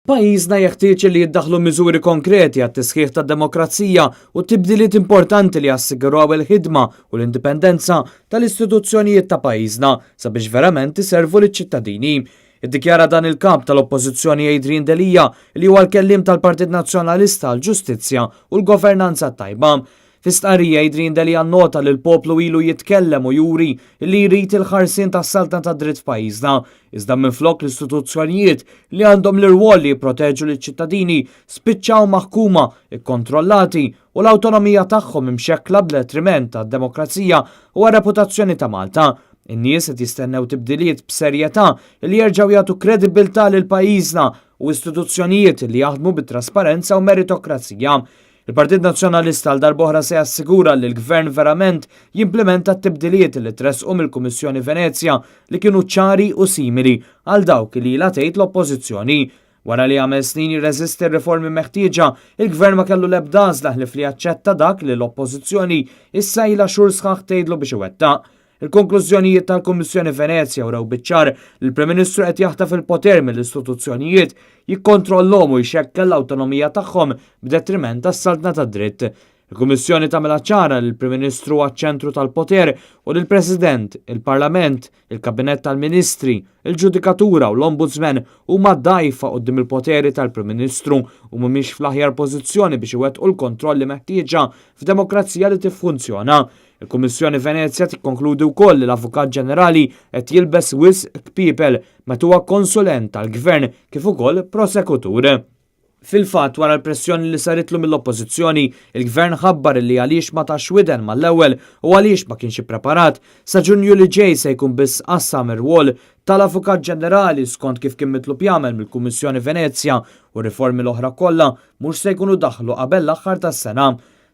Pajjiżna jeħtieġ li jiddaħħlu miżuri konkreti għat-tisħiħ tad-demokrazija u tibdiliet importanti li jassiguraw il-ħidma u l-indipendenza tal-istituzzjonijiet ta' pajjiżna sabiex verament iservu liċ-ċittadini. Iddikjara dan il-kap tal-Oppożizzjoni Adrian Delija li huwa l-kellim tal-Partit Nazzjonalista għall-Ġustizzja u l-Governanza tajba. Fis-stqarrija Adrian Delija nnota li l-poplu ilu jitkellem u juri li jrid il-ħarsien tas-salta ta' dritt f'pajjiżna, iżda minflok l-istituzzjonijiet li għandhom l-irwol li jipproteġu liċ-ċittadini spiċċaw maħkuma, ikkontrollati u l-awtonomija tagħhom imxekkla b'detriment tad-demokrazija u għar-reputazzjoni ta' Malta. In-nies qed jistennew tibdiliet b'serjetà li jerġgħu jagħtu kredibilità lil pajjiżna u istituzzjonijiet li jaħdmu bit-trasparenza u meritokrazija. Il-Partit Nazzjonalista għal darb'oħra se jassigura li l-Gvern verament jimplementa t-tibdiliet li tresqu mill-Kummissjoni Venezja li kienu ċari u simili għal dawk li ilha tgħid l-Oppożizzjoni. Wara li għamel snin jirreżisti r-riformi meħtieġa, il-Gvern ma kellu l-ebda għażla ħlief li jaċċetta dak li l-Oppożizzjoni issa ilha xhur sħaħ tgħidlu biex iwettaq. Il-konklużjonijiet tal-Kummissjoni Venezja wraw biċ-ċar li l-Prim Ministru qed jaħtaf il-poter mill-istituzzjonijiet jikkontrollhom u jxekkel l-awtonomija tagħhom b'detriment tas-saltna tad-dritt. Il-Kummissjoni tagħmilha ċara li l-Prim Ministru għaċ-ċentru tal-poter u li l-President, il-Parlament, il-Kabinett tal-Ministri, il-Ġudikatura u l-Ombudsman huma dgħajfa quddiem il-poteri tal-Prim Ministru u mhumiex fl-aħjar pożizzjoni biex iwettqu l-kontrolli meħtieġa f'demokrazija li tiffunzjona. Il-Kummissjoni Venezja tikkonkludi wkoll li l-Avukat Ġenerali qed jilbes wisq kpiepel meta huwa konsulent tal-Gvern kif ukoll prosekutur. Fil-fatt wara l-pressjoni li saritlu mill-Oppożizzjoni, il-Gvern ħabbar li għaliex ma tax widen mal-ewwel u għaliex ma kienx ippreparat sa Ġunju li ġej se jkun biss qassam ir-rwol tal-Avukat Ġenerali skont kif kien mitlub jagħmel mill-Kummissjoni Venezja u riformi l-oħra kollha mhux se jkunu daħlu qabel l-aħħar tas-sena.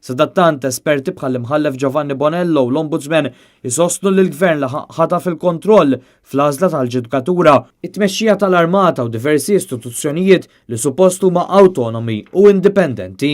Sadattant esperti bħal imħallef Giovanni Bonello u l-Ombudsman jisostnu li l-Gvern li ħataf il-kontroll fl-għażla tal-ġudikatura, it-tmexxija tal-Armata u diversi istituzzjonijiet li suppost huma awtonomi u indipendenti.